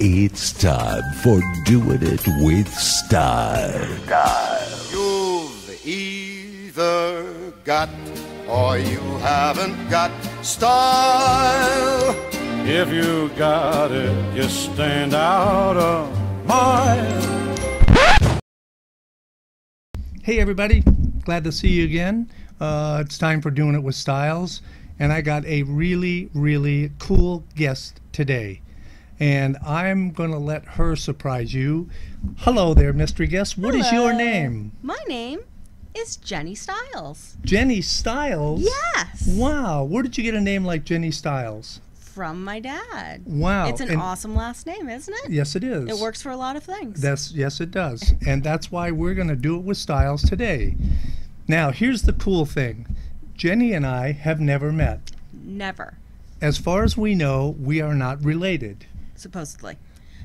It's time for Doing It with Style. You've either got or you haven't got style. If you got it, you stand out a mile. Hey everybody, glad to see you again. It's time for Doing It with Stiles, and I got a really cool guest today, and I'm going to let her surprise you. Hello there, mystery guest. What is your name? My name is Jenny Stiles. Jenny Stiles? Yes. Wow, where did you get a name like Jenny Stiles? From my dad. Wow. It's an awesome last name, isn't it? Yes, it is. It works for a lot of things. Yes, it does. And that's why we're going to do it with Stiles today. Now, here's the cool thing. Jenny and I have never met. Never. As far as we know, we are not related. Supposedly.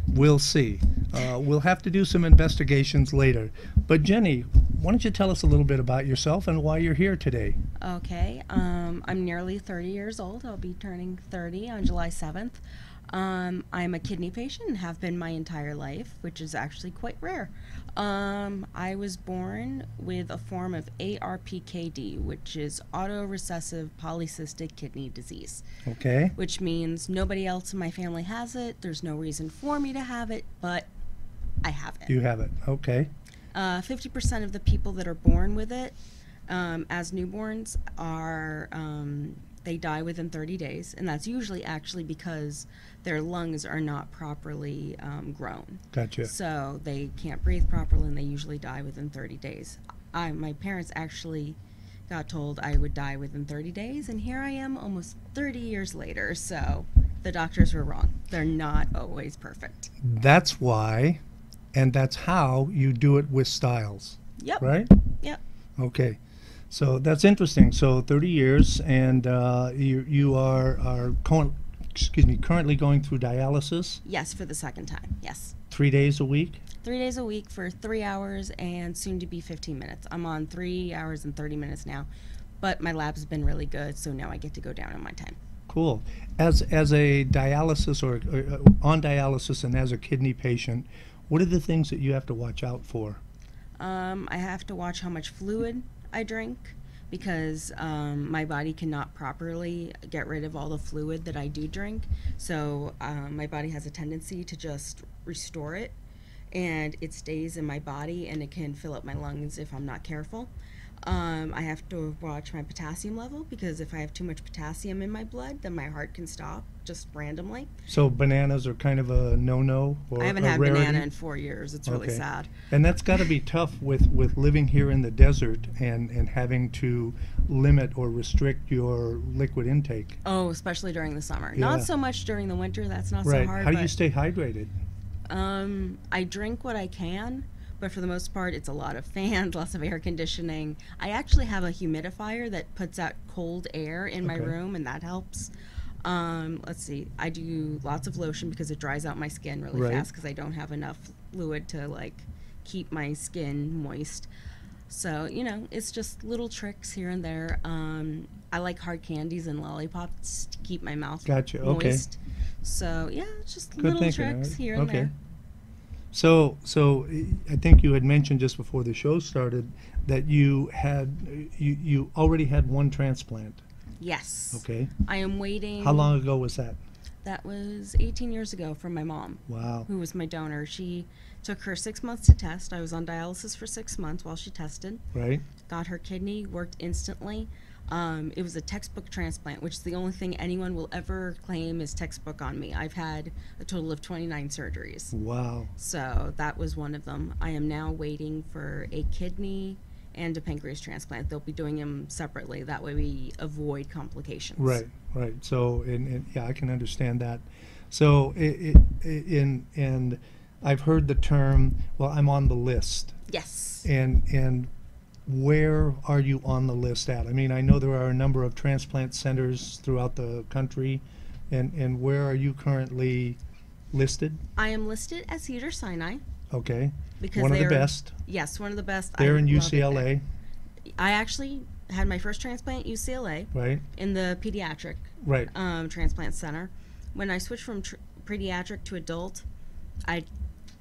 We'll see. We'll have to do some investigations later. But Jenny, why don't you tell us a little bit about yourself and why you're here today? Okay. I'm nearly 30 years old. I'll be turning 30 on July 7th. I'm a kidney patient and have been my entire life, which is actually quite rare. I was born with a form of ARPKD, which is autorecessive polycystic kidney disease. Okay. Which means nobody else in my family has it. There's no reason for me to have it, but I have it. You have it. Okay. 50% of the people that are born with it as newborns are they die within 30 days, and that's usually actually because their lungs are not properly grown. Gotcha. So they can't breathe properly, and they usually die within 30 days. My parents actually got told I would die within 30 days, and here I am almost 30 years later, so the doctors were wrong. They're not always perfect. That's why, and that's how you do it with Stiles. Yep. Right? Yep. Okay. So that's interesting. So 30 years, and you are currently going through dialysis? Yes, for the second time, yes. 3 days a week? 3 days a week for 3 hours and soon to be 15 minutes. I'm on 3 hours and 30 minutes now, but my labs have been really good, so now I get to go down on my time. Cool. As a dialysis or on dialysis and as a kidney patient, what are the things that you have to watch out for? I have to watch how much fluid I drink because my body cannot properly get rid of all the fluid that I do drink. So my body has a tendency to just restore it, and it stays in my body and it can fill up my lungs if I'm not careful. I have to watch my potassium level because if I have too much potassium in my blood, then my heart can stop just randomly. So bananas are kind of a no-no or I haven't a had rarity? banana in 4 years. It's really sad. And that's got to be tough with living here in the desert and having to limit or restrict your liquid intake. Oh, especially during the summer. Yeah. Not so much during the winter. That's not Right. so hard. How do but you stay hydrated? I drink what I can, but for the most part, it's a lot of fans, lots of air conditioning. I actually have a humidifier that puts out cold air in my room, and that helps. Let's see. I do lots of lotion because it dries out my skin really fast because I don't have enough fluid to like keep my skin moist. So, you know, it's just little tricks here and there. I like hard candies and lollipops to keep my mouth Gotcha. moist. Okay. So, yeah, it's just Good little thinking, tricks right? here and there. So I think you had mentioned just before the show started that you already had one transplant. Yes. Okay. I am waiting. How long ago was that? That was 18 years ago from my mom. Wow. Who was my donor. She took her 6 months to test. I was on dialysis for 6 months while she tested. Right. Got her kidney, worked instantly. It was a textbook transplant, which is the only thing anyone will ever claim is textbook on me. I've had a total of 29 surgeries. Wow. So that was one of them. I am now waiting for a kidney and a pancreas transplant. They'll be doing them separately. That way we avoid complications. Right. So, and yeah, I can understand that. So, and I've heard the term, well, I'm on the list. Yes. And where are you on the list at? I mean, I know there are a number of transplant centers throughout the country, and where are you currently listed? I am listed at Cedars-Sinai. Okay. Because one of the best. Yes, one of the best. They're in love it UCLA. there. I actually had my first transplant at UCLA. Right. In the pediatric Right. transplant center. When I switched from pediatric to adult, I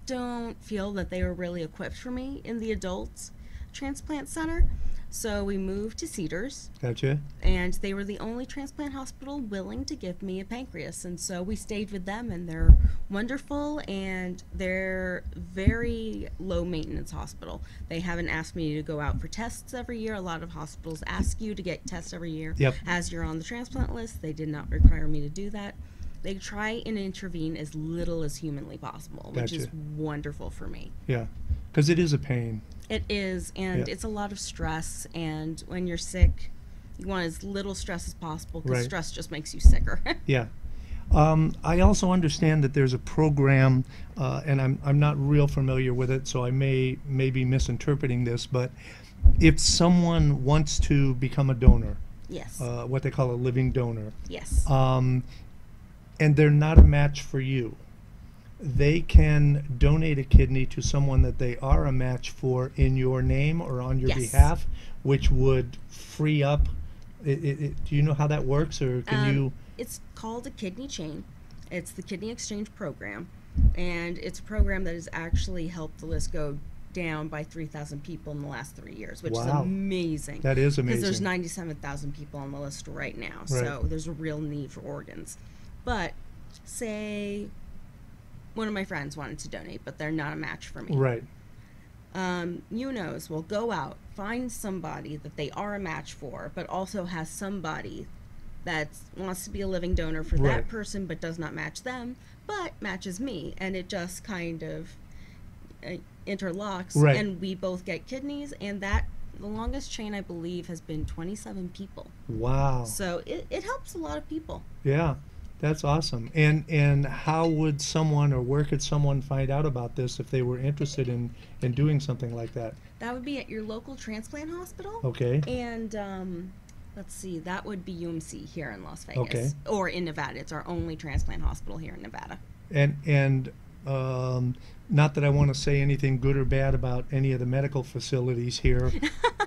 don't feel that they were really equipped for me in the adults transplant center. So we moved to Cedars. Gotcha. And they were the only transplant hospital willing to give me a pancreas. And so we stayed with them, and they're wonderful, and they're very low maintenance hospital. They haven't asked me to go out for tests every year. A lot of hospitals ask you to get tests every year. Yep. As you're on the transplant list. They did not require me to do that. They try and intervene as little as humanly possible, which Gotcha. is wonderful for me. Yeah, because it is a pain. It is, and Yeah. it's a lot of stress, and when you're sick, you want as little stress as possible, because Right. stress just makes you sicker. Yeah. I also understand that there's a program, and I'm not real familiar with it, so I may be misinterpreting this, but if someone wants to become a donor, Yes. what they call a living donor, Yes. and they're not a match for you, they can donate a kidney to someone that they are a match for in your name or on your Yes. behalf, which would free up. Do you know how that works, or can you? It's called a kidney chain. It's the Kidney Exchange Program, and it's a program that has actually helped the list go down by 3,000 people in the last 3 years, which is Wow. amazing. That is Because there's amazing. 97,000 people on the list right now, so there's a real need for organs. But say one of my friends wanted to donate, but they're not a match for me. Right. UNOS will go out, find somebody that they are a match for, but also has somebody that wants to be a living donor for Right. that person, but does not match them, but matches me, and it just kind of interlocks, Right. and we both get kidneys, and that the longest chain I believe has been 27 people. Wow. So it helps a lot of people. Yeah, that's awesome. And how would someone, or where could someone find out about this if they were interested in doing something like that? That would be at your local transplant hospital. Okay. And let's see, that would be UMC here in Las Vegas. Okay. Or in Nevada. It's our only transplant hospital here in Nevada. And not that I want to say anything good or bad about any of the medical facilities here,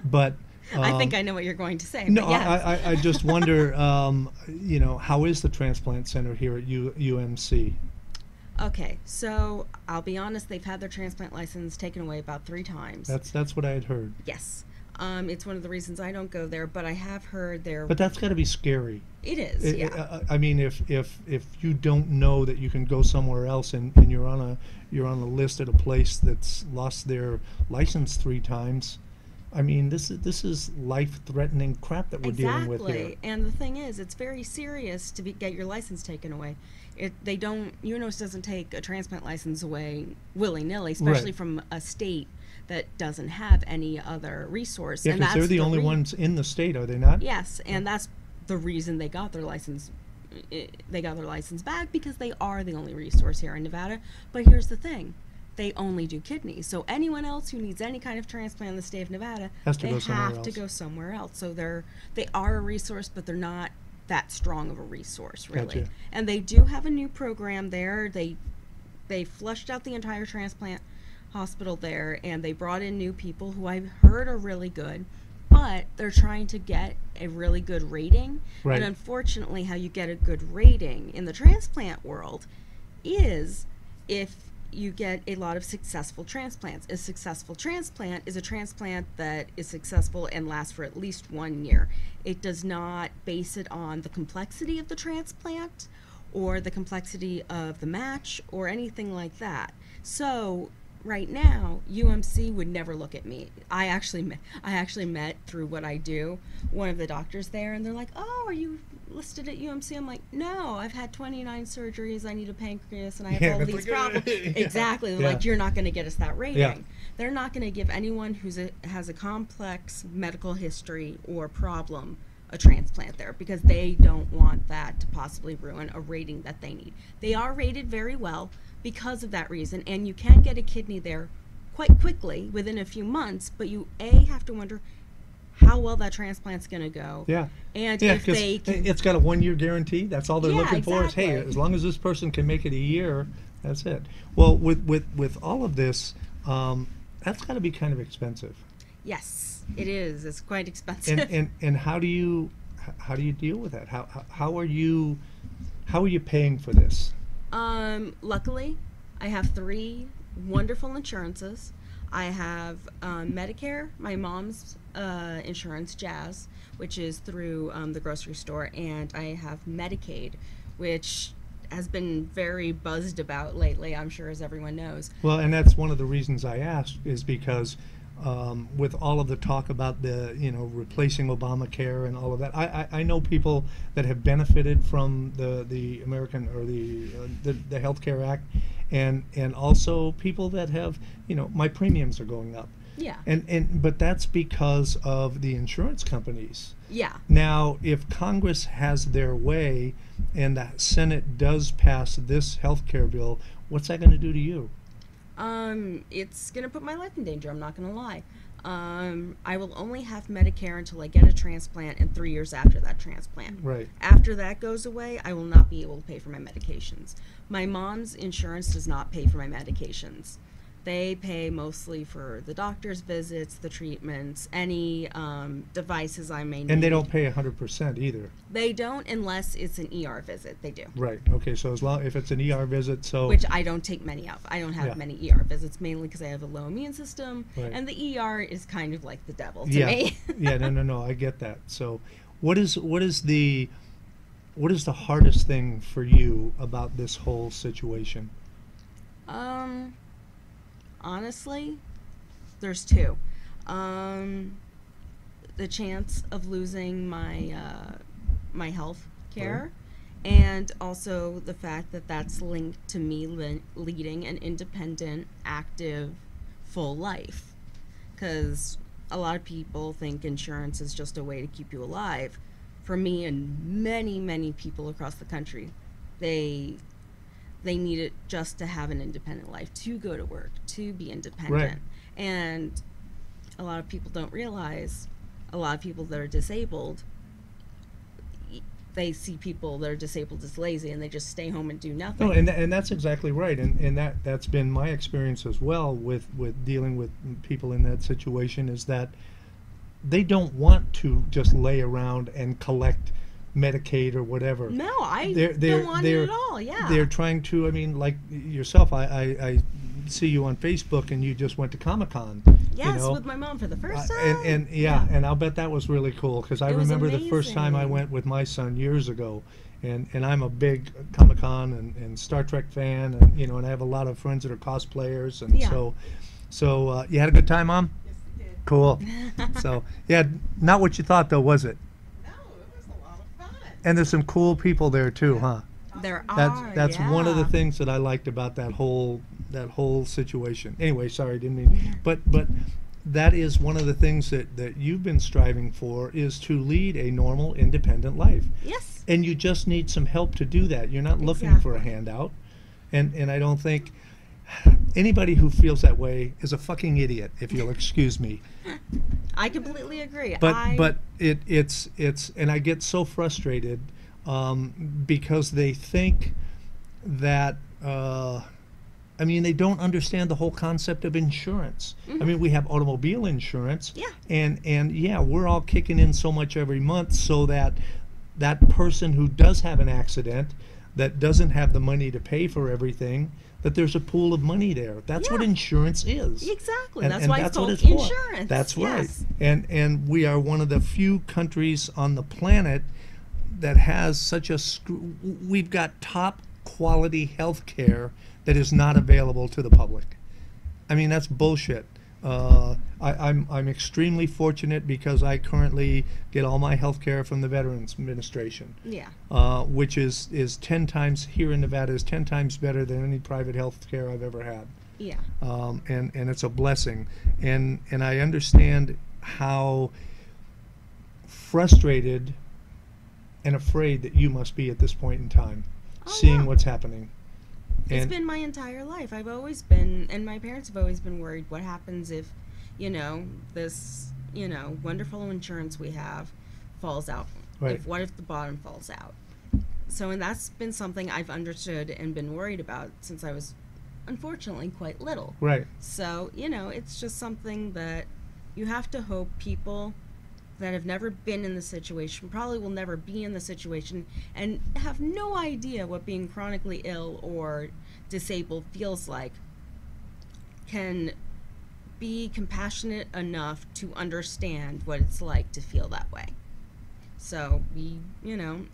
but I think I know what you're going to say. no, but yes. I just wonder, how is the transplant center here at UMC? Okay, so I'll be honest, they've had their transplant license taken away about 3 times. That's what I had heard. Yes. It's one of the reasons I don't go there, but I have heard there. But that's got to be scary. It is, yeah. I mean, if you don't know that you can go somewhere else, and you're on a list at a place that's lost their license 3 times, I mean, this is life-threatening crap that we're dealing with here. Exactly, and the thing is, it's very serious to get your license taken away. UNOS doesn't take a transplant license away willy-nilly, especially Right. from a state that doesn't have any other resource. Yeah, and because that's they're the only ones in the state, are they not? Yes, and that's the reason they got their license. They got their license back because they are the only resource here in Nevada. But here's the thing. They only do kidneys. So anyone else who needs any kind of transplant in the state of Nevada, Has to they go somewhere have to else. go somewhere else. So they are a resource, but they're not that strong of a resource, really. Gotcha. And they do have a new program there. They flushed out the entire transplant hospital there, and they brought in new people who I've heard are really good, but they're trying to get a really good rating. Right. And unfortunately, how you get a good rating in the transplant world is if you get a lot of successful transplants. A successful transplant is a transplant that is successful and lasts for at least 1 year. It does not base it on the complexity of the transplant or the complexity of the match or anything like that. So right now, UMC would never look at me. I actually met through what I do one of the doctors there, and they're like, "Oh, are you listed at UMC?" I'm like, "No, I've had 29 surgeries. I need a pancreas, and I have all that's these like, problems." yeah. Exactly. They're Yeah. like, "You're not going to get us that rating." Yeah. They're not going to give anyone has a complex medical history or problem a transplant there, because they don't want that to possibly ruin a rating that they need. They are rated very well because of that reason, and you can get a kidney there quite quickly within a few months, but you have to wonder how well that transplant's going to go. Yeah. And Yeah, if 'cause they can, it's got a 1-year guarantee. That's all they're Yeah, looking for is, hey, exactly. as long as this person can make it a year, that's it. Well, with all of this, that's got to be kind of expensive. yes, it is. It's quite expensive. And how do you deal with that? How are you paying for this? Luckily, I have 3 wonderful insurances. I have Medicare, my mom's insurance, Jazz, which is through the grocery store, and I have Medicaid, which has been very buzzed about lately, I'm sure, as everyone knows. Well, and that's one of the reasons I asked, is because with all of the talk about the, replacing Obamacare and all of that, I know people that have benefited from the American or the Health Care Act, and also people that have, my premiums are going up. Yeah. But that's because of the insurance companies. Yeah. Now, if Congress has their way and the Senate does pass this health care bill, what's that going to do to you? It's going to put my life in danger, I'm not going to lie. I will only have Medicare until I get a transplant and 3 years after that transplant. Right. After that goes away, I will not be able to pay for my medications. My mom's insurance does not pay for my medications. They pay mostly for the doctor's visits, the treatments, any devices I may need. And they don't pay 100% either. They don't, unless it's an ER visit. They do. Right. Okay. So if it's an ER visit, so which I don't take many of. I don't have Yeah. many ER visits, mainly because I have a low immune system, Right. and the ER is kind of like the devil to yeah, me. yeah, no, I get that. So, what is the hardest thing for you about this whole situation? Honestly, there's 2. The chance of losing my my health care, and also the fact that that's linked to me leading an independent, active, full life. Because a lot of people think insurance is just a way to keep you alive. For me and many, many people across the country, they need it just to have an independent life, to go to work, to be independent. Right. And a lot of people don't realize, a lot of people that are disabled, they see people that are disabled as lazy, and they just stay home and do nothing. No, and that's exactly right, and that's been my experience as well with dealing with people in that situation, is that they don't want to just lay around and collect Medicaid or whatever. No, I don't want it at all. Yeah, they're trying to. I mean, like yourself, I see you on Facebook, and you just went to Comic-Con. Yes, with my mom for the first time. And I'll bet that was really cool, because I remember the first time I amazing. went with my son years ago, and I'm a big Comic-Con and Star Trek fan, and and I have a lot of friends that are cosplayers, and Yeah. so you had a good time, Mom? Yes, we did. Cool. So yeah, not what you thought though, was it? No, it was a lot of fun. And there's some cool people there too, huh? There are. That's one of the yeah. things that I liked about that whole situation. Anyway, sorry, didn't mean. But that is one of the things that you've been striving for, is to lead a normal, independent life. Yes. And you just need some help to do that. You're not looking for a Exactly. handout. And I don't think anybody who feels that way is a fucking idiot, if you'll excuse me. I completely agree. But it's and I get so frustrated because they think that I mean, they don't understand the whole concept of insurance. I mean, we have automobile insurance, Yeah. and yeah, we're all kicking in so much every month so that that person who does have an accident, that doesn't have the money to pay for everything, that there's a pool of money there. That's what Yeah. insurance is. Exactly. And- That's and why that's it's what called it's for. insurance. That's right. Yes. And we are one of the few countries on the planet that has such a we've got top quality health care that is not available to the public. I mean, that's bullshit. I'm extremely fortunate because I currently get all my health care from the Veterans Administration, Yeah. which is 10 times, here in Nevada, is 10 times better than any private health care I've ever had. Yeah. And it's a blessing. And I understand how frustrated and afraid that you must be at this point in time, seeing yeah. what's happening. It's And been my entire life. I've always been, and my parents have always been worried, what happens if, this, wonderful insurance we have falls out? Right. What if the bottom falls out? So, and that's been something I've understood and been worried about since I was, unfortunately, quite little. right. So, it's just something that you have to hope people that have never been in the situation, probably will never be in the situation, and have no idea what being chronically ill or disabled feels like, can be compassionate enough to understand what it's like to feel that way. So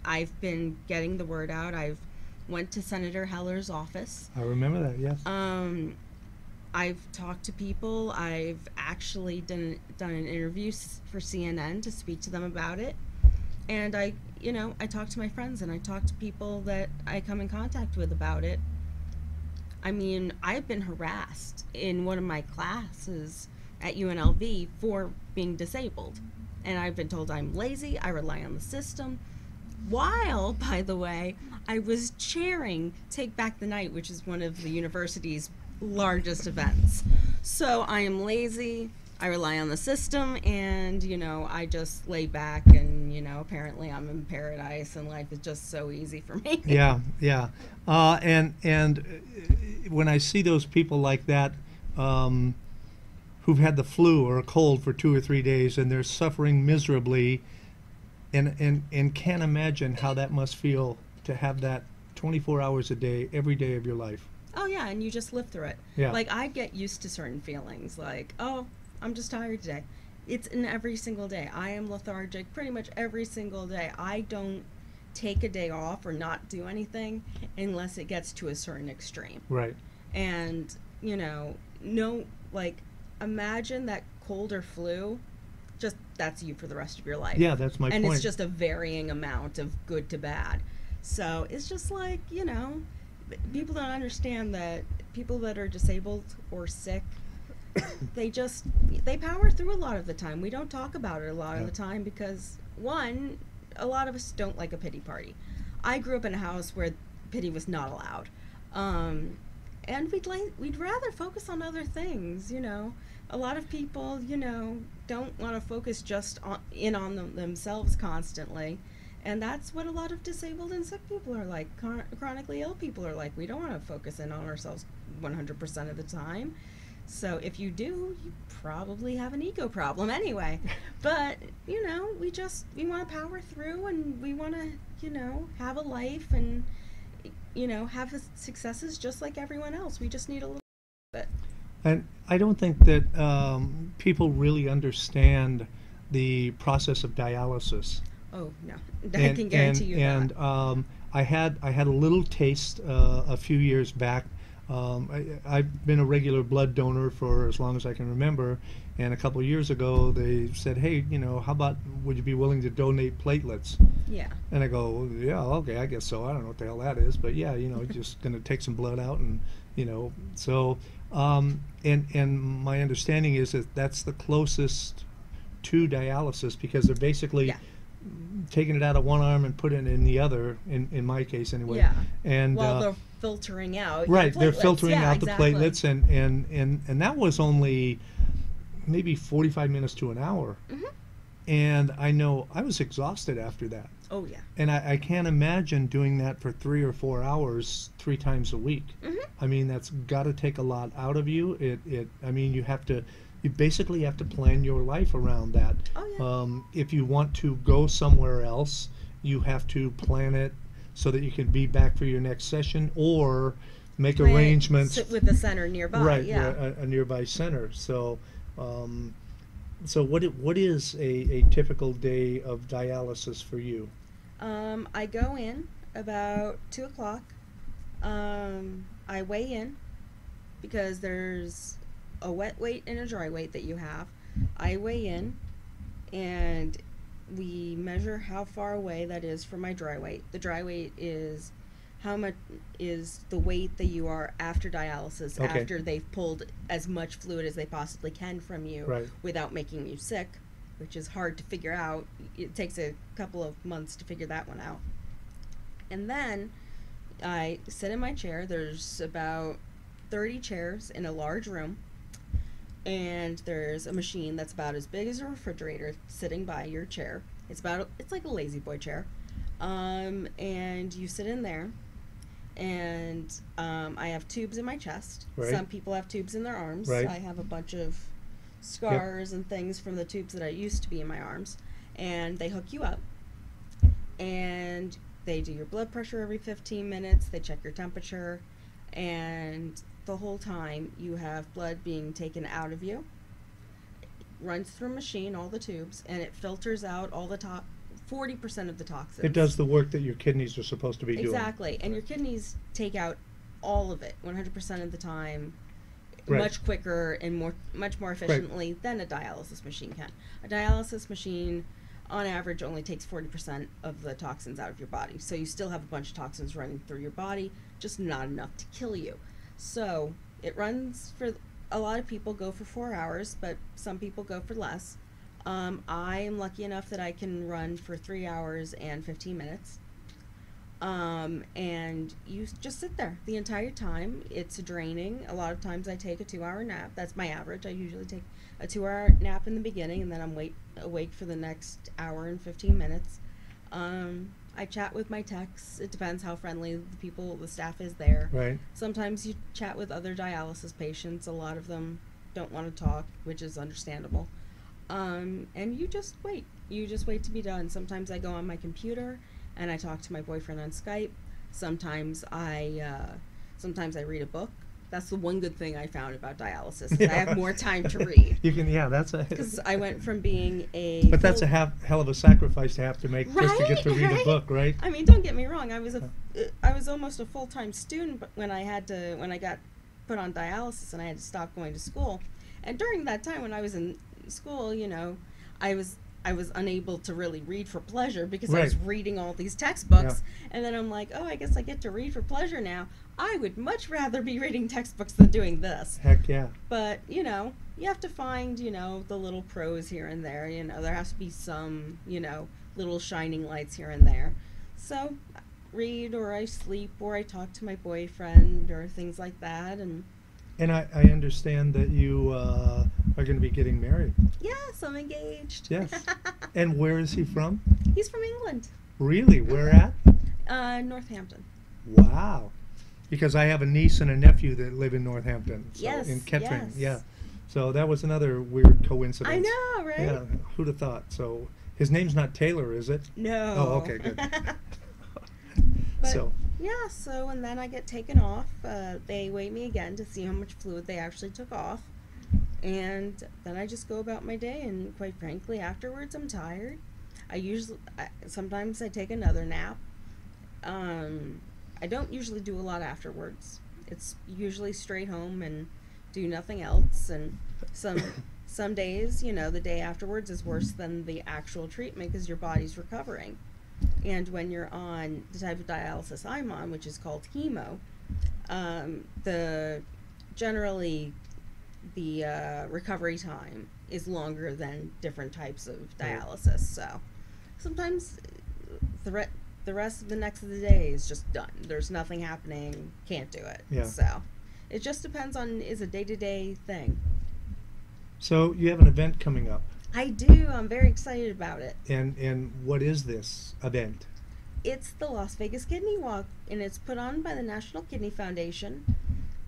I've been getting the word out. I've went to Senator Heller's office. I remember that, yes. I've talked to people. I've actually done an interview for CNN to speak to them about it. And I talk to my friends, and I talk to people that I come in contact with about it. I mean, I've been harassed in one of my classes at UNLV for being disabled. And I've been told I'm lazy, I rely on the system. While, by the way, I was chairing Take Back the Night, which is one of the university's largest events. So I am lazy, I rely on the system, and I just lay back, and apparently I'm in paradise and life is just so easy for me. Yeah. And when I see those people like that, who've had the flu or a cold for 2 or 3 days, and they're suffering miserably, and can't imagine how that must feel to have that 24 hours a day, every day of your life. Oh yeah, and you just live through it. Yeah. Like, I get used to certain feelings, like, oh, I'm just tired today. It's in every single day. I am lethargic pretty much every single day. I don't take a day off or not do anything unless it gets to a certain extreme. Right. And, imagine that cold or flu, just that's you for the rest of your life. Yeah, that's my point. And it's just a varying amount of good to bad. So it's just like, people don't understand that people that are disabled or sick, they power through a lot of the time. We don't talk about it a lot of the time because, one, a lot of us don't like a pity party. I grew up in a house where pity was not allowed. And we'd rather focus on other things, A lot of people, don't want to focus just on themselves constantly. And that's what a lot of disabled and sick people are like. Chronically ill people are like. We don't want to focus in on ourselves 100% of the time. So if you do, you probably have an ego problem anyway. But, we want to power through, and we want to, have a life and, have successes just like everyone else. We just need a little bit. And I don't think that people really understand the process of dialysis. Oh no, I can guarantee you that. And I had a little taste a few years back. I've been a regular blood donor for as long as I can remember, and a couple of years ago they said, hey, how about, would you be willing to donate platelets? Yeah. And I go, yeah, okay, I guess so. I don't know what the hell that is, but yeah, just going to take some blood out, and so and my understanding is that that's the closest to dialysis, because they're basically taking it out of one arm and putting it in the other, in my case anyway. Yeah. And while they're filtering out. Right, they're filtering out exactly. the platelets, and that was only maybe 45 minutes to an hour. Mm-hmm. And I know I was exhausted after that. Oh yeah. And I can't imagine doing that for 3 or 4 hours 3 times a week. Mm-hmm. I mean, that's got to take a lot out of you. You basically have to plan your life around that. Oh, yeah. If you want to go somewhere else, you have to plan it so that you can be back for your next session, or make arrangements. Sit with the center nearby. Right, yeah. A nearby center. So, so what is a typical day of dialysis for you? I go in about 2 o'clock. I weigh in because there's a wet weight and a dry weight that you have. I weigh in, and we measure how far away that is from my dry weight. The dry weight is how much is the weight that you are after dialysis, after they've pulled as much fluid as they possibly can from you without making you sick, which is hard to figure out. It takes a couple of months to figure that one out. And then I sit in my chair. There's about 30 chairs in a large room, and there's a machine that's about as big as a refrigerator sitting by your chair. It's like a lazy boy chair. And you sit in there, and I have tubes in my chest. Some people have tubes in their arms. I have a bunch of scars and things from the tubes that I used to be in my arms. and they hook you up, and they do your blood pressure every 15 minutes, they check your temperature, and the whole time you have blood being taken out of you, runs through a machine, all the tubes, and it filters out all the 40% of the toxins. It does the work that your kidneys are supposed to be doing. Exactly, and your kidneys take out all of it 100% of the time, Right. much quicker and much more efficiently than a dialysis machine can. A dialysis machine, on average, only takes 40% of the toxins out of your body. So you still have a bunch of toxins running through your body, just not enough to kill you. So it runs for, a lot of people go for 4 hours, but some people go for less. I am lucky enough that I can run for 3 hours and 15 minutes. And you just sit there the entire time. It's draining. A lot of times I take a 2-hour nap. That's my average. I usually take a 2-hour nap in the beginning, and then I'm awake for the next hour and 15 minutes. I chat with my techs. It depends how friendly the staff is there. Right. Sometimes you chat with other dialysis patients. A lot of them don't want to talk, which is understandable. And you just wait. You just wait to be done. Sometimes I go on my computer and I talk to my boyfriend on Skype. Sometimes I read a book. That's the one good thing I found about dialysis. Is I have more time to read. You can, yeah, that's a. Because I went from being a. But that's a hell of a sacrifice to have to make just to get to read a book, right? I mean, don't get me wrong. I was almost a full-time student, but when I got put on dialysis and I had to stop going to school, and during that time when I was in school, you know, I was unable to really read for pleasure because I was reading all these textbooks. Yeah. And then I'm like, oh, I guess I get to read for pleasure now. I would much rather be reading textbooks than doing this. Heck yeah. But, you know, you have to find, you know, the little pros here and there. You know, there has to be some, you know, little shining lights here and there. So, read, or I sleep, or I talk to my boyfriend, or things like that. And I understand that you are going to be getting married. Yes, I'm engaged. Yes. And where is he from? He's from England. Really? Where at? Northampton. Wow. Because I have a niece and a nephew that live in Northampton. So Yes. In Kettering. Yes. Yeah. So that was another weird coincidence. I know, right? Yeah. Who'd have thought? So his name's not Taylor, is it? No. Oh, okay, good. But, yeah, so, and then I get taken off. They weigh me again to see how much fluid they actually took off. And then I just go about my day, and quite frankly, afterwards I'm tired. Sometimes I take another nap. I don't usually do a lot afterwards. It's usually straight home and do nothing else. And some days, you know, the day afterwards is worse than the actual treatment because your body's recovering. And when you're on the type of dialysis I'm on, which is called hemo, generally the recovery time is longer than different types of dialysis. So sometimes the rest of the next of the day is just done. There's nothing happening. Can't do it. Yeah. So it just depends on, is a day-to-day thing. So you have an event coming up. I do. I'm very excited about it. And what is this event? It's the Las Vegas Kidney Walk, and it's put on by the National Kidney Foundation.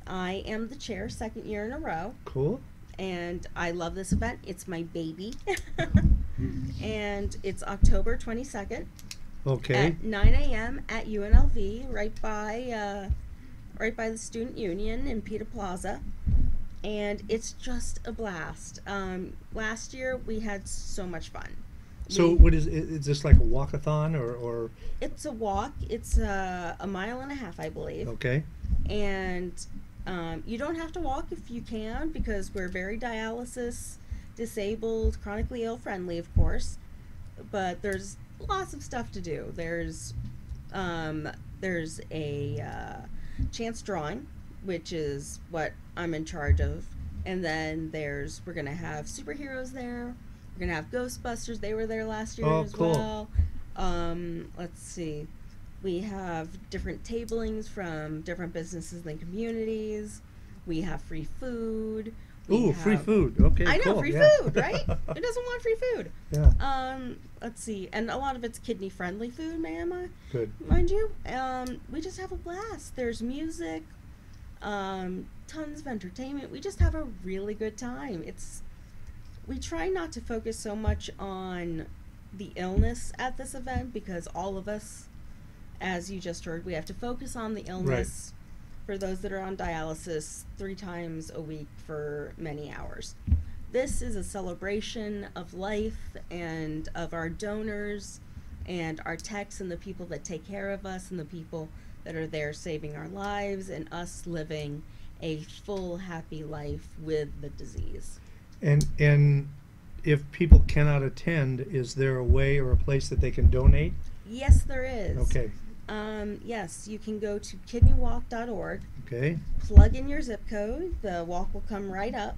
I am the chair, 2nd year in a row. Cool. And I love this event. It's my baby. And it's October 22nd. Okay. At 9 a.m. at UNLV, right by the Student Union in Pita Plaza. And it's just a blast. Last year we had so much fun. So what is this, like a walkathon or? It's a walk. It's a 1.5 miles, I believe. Okay. And you don't have to walk if you can, because we're very dialysis disabled, chronically ill friendly, of course. But there's lots of stuff to do. There's a chance drawing, which is what I'm in charge of. And then we're going to have superheroes there. We're going to have Ghostbusters. They were there last year as well. Let's see. We have different tablings from different businesses and communities. We have free food. Free food. Okay, I know, cool. free food, right? Who doesn't want free food? Yeah. Let's see. And a lot of it's kidney-friendly food, Good. mind you. We just have a blast. There's music, tons of entertainment. We just have a really good time. We try not to focus so much on the illness at this event, because all of us, as you just heard, we have to focus on the illness for those that are on dialysis 3 times a week for many hours. This is a celebration of life and of our donors and our techs and the people that take care of us and the people that are there saving our lives and us living a full, happy life with the disease. And if people cannot attend, is there a way or a place that they can donate? Yes, there is. Okay. Yes, you can go to kidneywalk.org, Okay. plug in your zip code, the walk will come right up,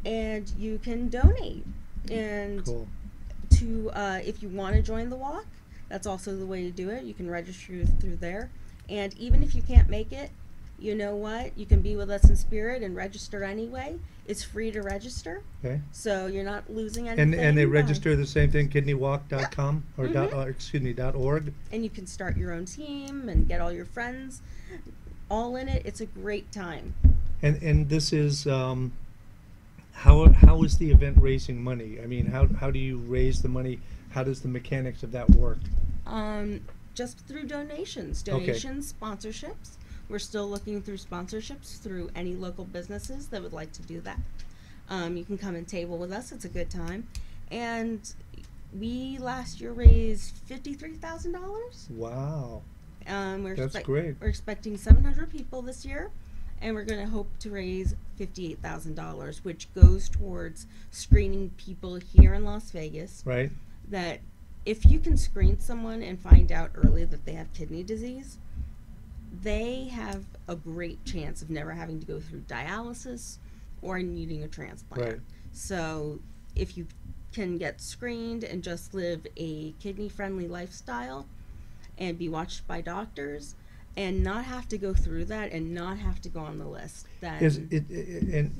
and you can donate. And Cool. to if you want to join the walk, that's also the way to do it. You can register through there. And even if you can't make it, you know what? You can be with us in spirit and register anyway. It's free to register, Okay. so you're not losing anything. And they by- register the same thing, kidneywalk.com or .org. And you can start your own team and get all your friends all in it. It's a great time. And this is how is the event raising money? I mean, how do you raise the money? How does the mechanics of that work? Just through donations, Okay. sponsorships. We're still looking through sponsorships through any local businesses that would like to do that. You can come and table with us. It's a good time. And we last year raised $53,000. Wow. We're That's great. We're expecting 700 people this year, and we're going to hope to raise $58,000, which goes towards screening people here in Las Vegas. Right. That if you can screen someone and find out early that they have kidney disease, they have a great chance of never having to go through dialysis or needing a transplant. Right. So if you can get screened and just live a kidney-friendly lifestyle and be watched by doctors and not have to go through that and not have to go on the list, then Is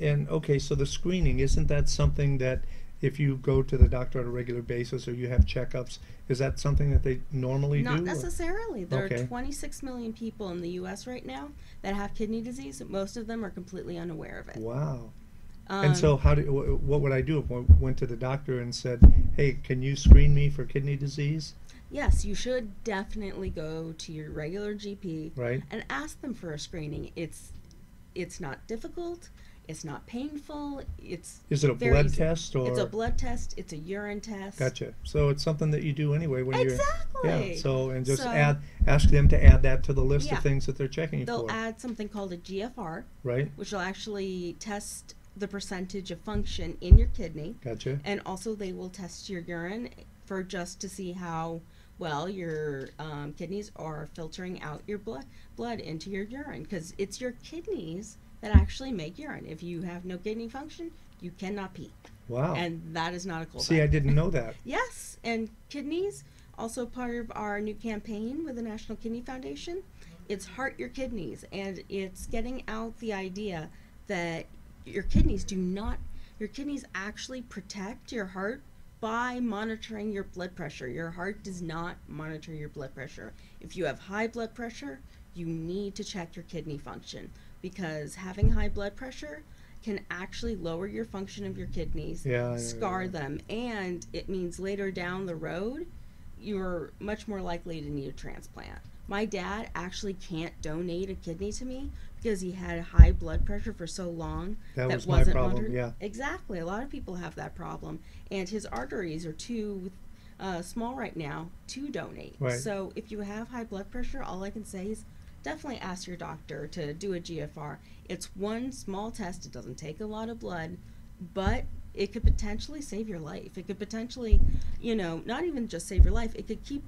and okay, so the screening, isn't that something that if you go to the doctor on a regular basis or you have checkups, is that something that they normally not do? necessarily. There Okay. are 26 million people in the U.S. right now that have kidney disease. Most of them are completely unaware of it. Wow. Um, And so what would I do if I went to the doctor and said, hey, can you screen me for kidney disease? Yes, you should definitely go to your regular GP Right. and ask them for a screening. It's not difficult. It's not painful. It's Is it a very blood easy. test or? It's a blood test. It's a urine test. Gotcha. So it's something that you do anyway when Exactly. you're. Yeah. So and just So- ask them to add that to the list Yeah. of things that they're checking They'll for. add something called a GFR, Right. which will actually test the percentage of function in your kidney. Gotcha. And also they will test your urine for just to see how well your kidneys are filtering out your blood into your urine, because it's your kidneys that actually make urine. If you have no kidney function, you cannot pee. Wow. And that is not a cool See, fact. I didn't know that. Yes, and kidneys, also part of our new campaign with the National Kidney Foundation. It's Heart Your Kidneys, and it's getting out the idea that your kidneys actually protect your heart by monitoring your blood pressure. Your heart does not monitor your blood pressure. If you have high blood pressure, you need to check your kidney function, because having high blood pressure can actually lower your function of your kidneys, Yeah, scar them, and it means later down the road, you're much more likely to need a transplant. My dad actually can't donate a kidney to me because he had high blood pressure for so long. That was my wasn't problem, monitored. yeah. Exactly. A lot of people have that problem. And his arteries are too small right now to donate. Right. So if you have high blood pressure, all I can say is definitely ask your doctor to do a GFR. It's one small test. It doesn't take a lot of blood, but it could potentially save your life. It could potentially, not even just save your life, it could keep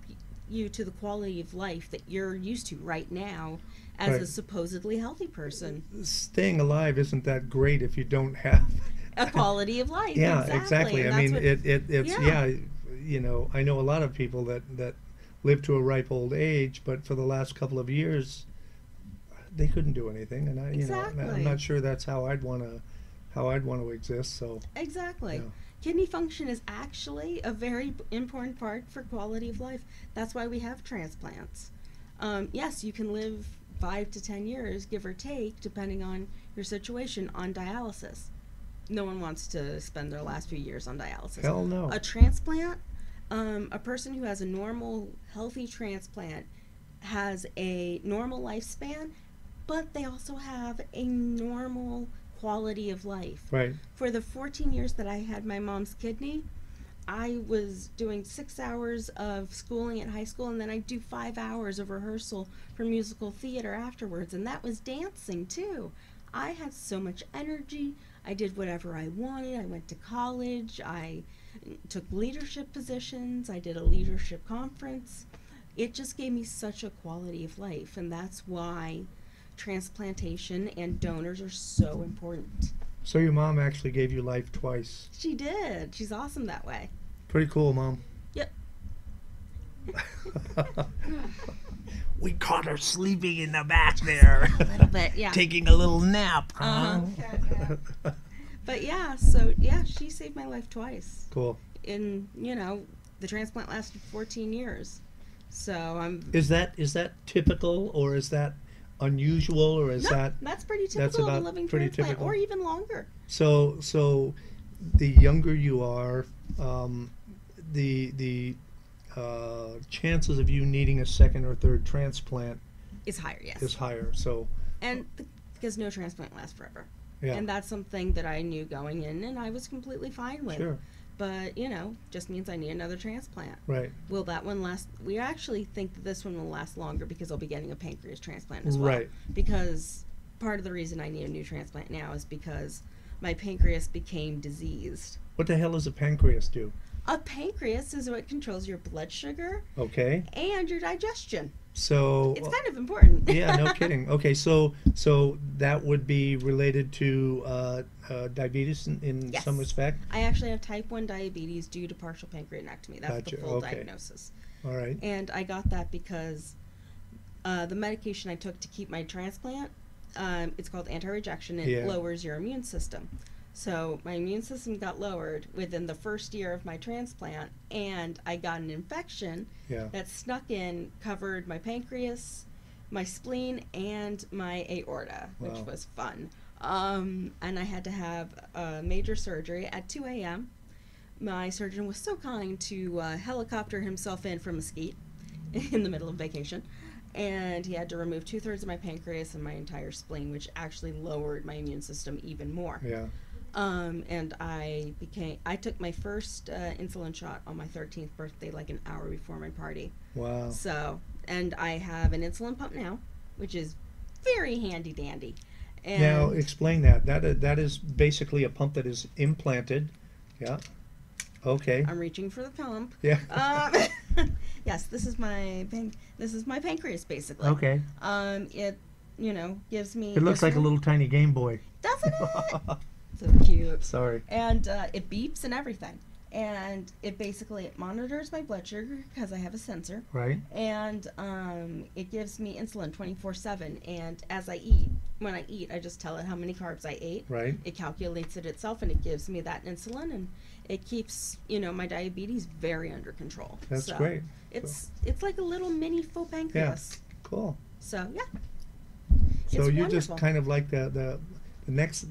you to the quality of life that you're used to right now as Right. a supposedly healthy person. Staying alive isn't that great if you don't have A quality of life. Yeah, exactly. exactly. And I mean, that's what- it's I know a lot of people that live to a ripe old age, but for the last couple of years, they couldn't do anything, and I'm Exactly. not sure that's how I'd want to exist. So Exactly. Yeah. Kidney function is actually a very important part for quality of life. That's why we have transplants. Yes, you can live 5 to 10 years, give or take, depending on your situation, on dialysis. No one wants to spend their last few years on dialysis. hell no. A transplant, A person who has a normal, healthy transplant has a normal lifespan, but they also have a normal quality of life. Right. For the 14 years that I had my mom's kidney, I was doing 6 hours of schooling at high school, and then I'd do 5 hours of rehearsal for musical theater afterwards, and that was dancing too. I had so much energy. I did whatever I wanted. I went to college. I took leadership positions. I did a leadership conference. It just gave me such a quality of life, and that's why transplantation and donors are so important. So your mom actually gave you life twice. She did. She's awesome that way. Pretty cool, Mom. Yep. We caught her sleeping in the back there. A little bit, yeah. Taking a little nap. But yeah, so yeah, she saved my life twice. Cool. In, the transplant lasted 14 years. So I'm... Is that typical, or is that unusual, or is that's pretty typical of a living transplant, typical. or even longer. So the younger you are, the chances of you needing a second or third transplant Is higher, yes. is higher. So Because no transplant lasts forever. yeah, And that's something that I knew going in, and I was completely fine with. sure, But, just means I need another transplant. right, Will that one last? We actually think that this one will last longer because I'll be getting a pancreas transplant as well. right. Because part of the reason I need a new transplant now is because my pancreas became diseased. What the hell does a pancreas do? A pancreas is what controls your blood sugar Okay, and your digestion. so It's kind of important. yeah, no kidding. Okay, so that would be related to diabetes in Yes. some respect. I actually have type 1 diabetes due to partial pancreatectomy. That's Gotcha, the full okay. diagnosis. All right. And I got that because the medication I took to keep my transplant, it's called anti-rejection. It Yeah. lowers your immune system. So my immune system got lowered within the first year of my transplant, and I got an infection Yeah. that snuck in, covered my pancreas, my spleen, and my aorta, which Wow. was fun. And I had to have a major surgery at 2 a.m. My surgeon was so kind to helicopter himself in from Mesquite in the middle of vacation, and he had to remove 2/3 of my pancreas and my entire spleen, which actually lowered my immune system even more. Yeah. And I took my first insulin shot on my 13th birthday, like an hour before my party. Wow. So, and I have an insulin pump now, which is very handy dandy. And Now explain that. That is basically a pump that is implanted. Yeah. Okay. I'm reaching for the pump. Yeah. Yes, this is my pancreas basically. Okay. It gives me. It looks like a little tiny Game Boy. Doesn't it? So cute. Sorry. And it beeps and everything. And it monitors my blood sugar because I have a sensor. Right. And it gives me insulin 24/7. And as I eat, when I eat, I just tell it how many carbs I ate. Right. It calculates it itself, and it gives me that insulin, and it keeps my diabetes very under control. That's So great. It's like a little mini faux pancreas. Cool. So yeah. So It's you're just wonderful. kind of like the next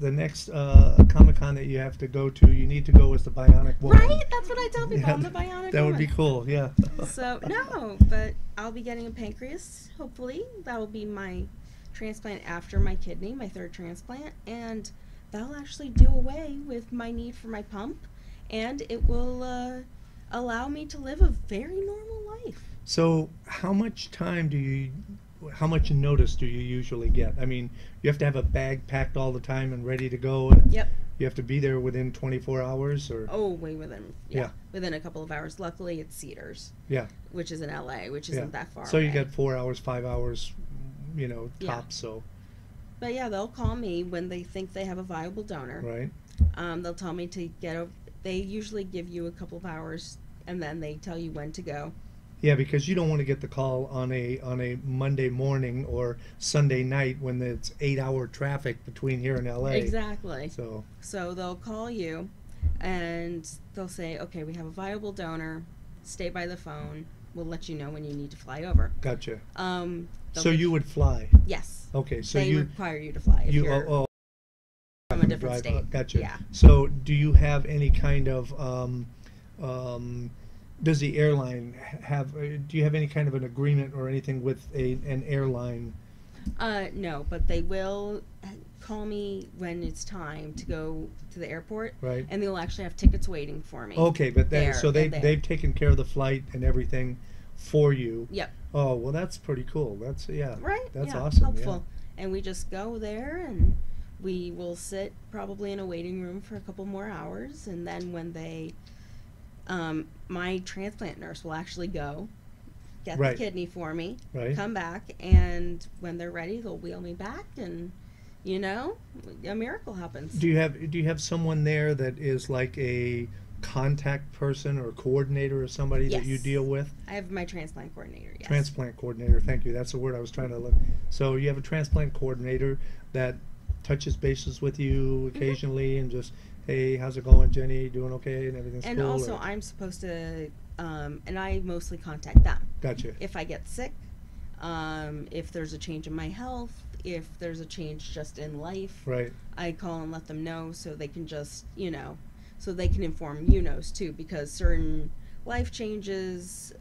Comic-Con that you have to go to. You need to go as the Bionic Woman. Right? That's what I tell people. Yeah, I'm the bionic That would be woman. cool. Yeah. So no, but I'll be getting a pancreas. Hopefully, that will be my transplant after my kidney, my third transplant, and that'll actually do away with my need for my pump, and it will allow me to live a very normal life. So how much notice do you usually get? I mean, you have to have a bag packed all the time and ready to go, and Yep. you have to be there within 24 hours, or Oh, way within Yeah. within a couple of hours. Luckily, it's Cedars, yeah. which is in LA, which isn't that far So away. you got 4 hours, 5 hours, Yeah. tops. So But yeah, they'll call me when they think they have a viable donor. right. They'll tell me to they usually give you a couple of hours, and then they tell you when to go. Yeah, because you don't want to get the call on a Monday morning or Sunday night when it's 8-hour traffic between here and LA. Exactly. So They'll call you, and they'll say, okay, we have a viable donor. Stay by the phone. We'll let you know when you need to fly over. gotcha. They'll So get- you would fly. Yes. Okay, so they you require you to fly if you're from a different drive, state. gotcha. Yeah. So do you have any kind of does the airline have? Do you have any kind of an agreement or anything with an airline? No, but they will call me when it's time to go to the airport, Right. and they'll actually have tickets waiting for me. Okay, but there so and there. they've taken care of the flight and everything for you. Yep. Oh, well, that's pretty cool. That's Right. That's yeah, awesome. helpful. And we just go there, and we will sit probably in a waiting room for a couple more hours, and then when they, my transplant nurse will actually go get Right. the kidney for me, Right. come back, and when they're ready, they'll wheel me back, and a miracle happens. Do you have someone there that is like a contact person or coordinator or somebody that you Yes. deal with? I have my transplant coordinator. Yes. Transplant coordinator. Thank you. That's the word I was trying to look. So you have a transplant coordinator that touches bases with you occasionally and just, hey, how's it going, Jenny? Doing okay? And everything's And cool? also, or- I'm supposed to, and I mostly contact them. Gotcha. If I get sick, if there's a change in my health, if there's a change just in life, Right. I call and let them know so they can just, so they can inform UNOs too, because certain life changes,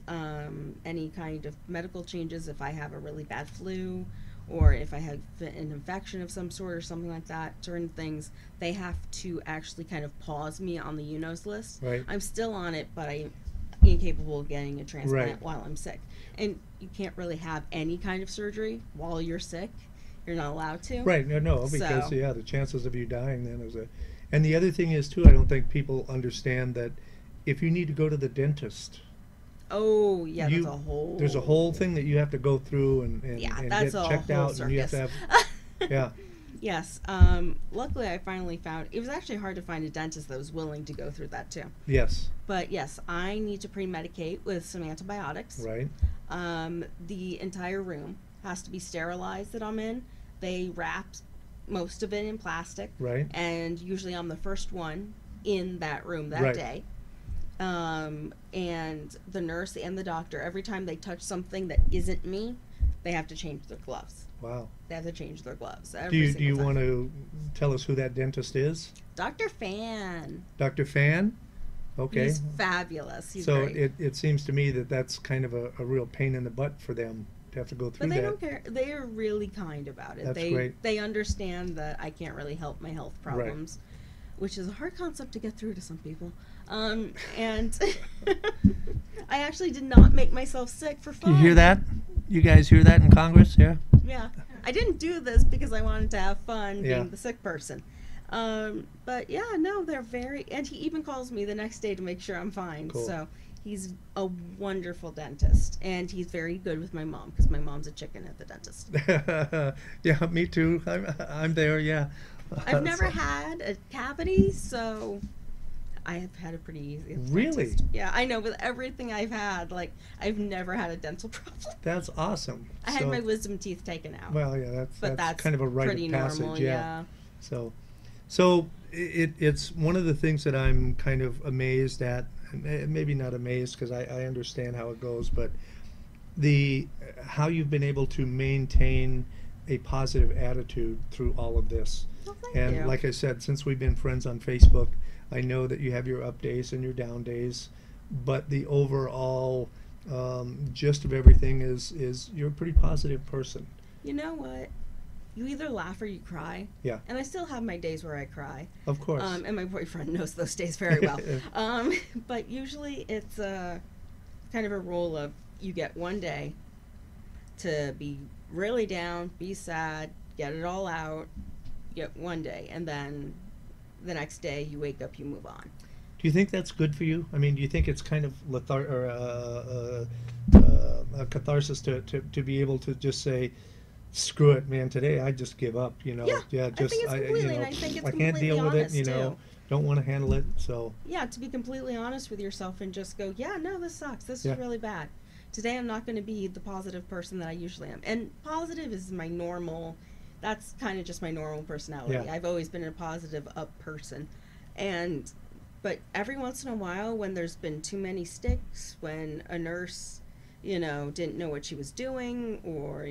any kind of medical changes, if I have a really bad flu, or if I have an infection of some sort or something like that, certain things, they have to actually kind of pause me on the UNOs list. Right. I'm still on it, but I'm incapable of getting a transplant Right. while I'm sick. And you can't really have any kind of surgery while you're sick. You're not allowed to. Right. No, because So- the chances of you dying then is and the other thing is too, I don't think people understand that if you need to go to the dentist, Oh, yeah, there's a whole thing that you have to go through and Yeah, get that's a checked whole out, and you have to circus. have yeah. Yes. Luckily, I finally found. It was actually hard to find a dentist that was willing to go through that too. Yes. But yes, I need to pre-medicate with some antibiotics. Right. The entire room has to be sterilized that I'm in. They wrap most of it in plastic. Right. And usually I'm the first one in that room that Right. day. And the nurse and the doctor, every time they touch something that isn't me, they have to change their gloves. Wow. They have to change their gloves. Do you want to tell us who that dentist is? Dr. Fan. Dr. Fan? Okay. He's fabulous. He's So great. it seems to me that that's kind of a real pain in the butt for them to have to go through But they that. don't care. They are really kind about it. That's they great. they understand that I can't really help my health problems, which is a hard concept to get through to some people. And I actually did not make myself sick for fun. You hear that? You guys hear that in Congress? Yeah. Yeah. I didn't do this because I wanted to have fun Yeah. being the sick person. But yeah, no, they're very, and he even calls me the next day to make sure I'm fine. Cool. So he's a wonderful dentist, and he's very good with my mom because my mom's a chicken at the dentist. Yeah, me too. I'm there. Yeah. I've never had a cavity, so I have had a pretty easy Really? dentist. Yeah, I know. With everything I've had, like, I've never had a dental problem. That's awesome. I had my wisdom teeth taken out. Well, yeah, but that's kind of a rite pretty of passage. normal, Yeah. So it's one of the things that I'm kind of amazed at. Maybe not amazed because I understand how it goes, but how you've been able to maintain a positive attitude through all of this. Well, thank And you. like I said, since we've been friends on Facebook, I know that you have your up days and your down days, but the overall gist of everything is you're a pretty positive person. You know what? You either laugh or you cry. Yeah. And I still have my days where I cry. Of course. And my boyfriend knows those days very well. But usually it's kind of a rule of you get one day to be really down, be sad, get it all out, get one day, and then the next day you wake up, you move on. Do you think that's good for you? I mean, do you think it's kind of a catharsis to be able to just say, screw it, man, today I just give up, you know? Yeah, just, I think it's completely, and I think it's I can't completely deal with it, honest, you know, too. don't want to handle it, so. Yeah, to be completely honest with yourself and just go, yeah, no, this sucks. This Yeah. is really bad. Today I'm not going to be the positive person that I usually am. And positive is my normal, that's kind of just my normal personality. Yeah. I've always been a positive up person. But every once in a while when there's been too many sticks, when a nurse, didn't know what she was doing, or,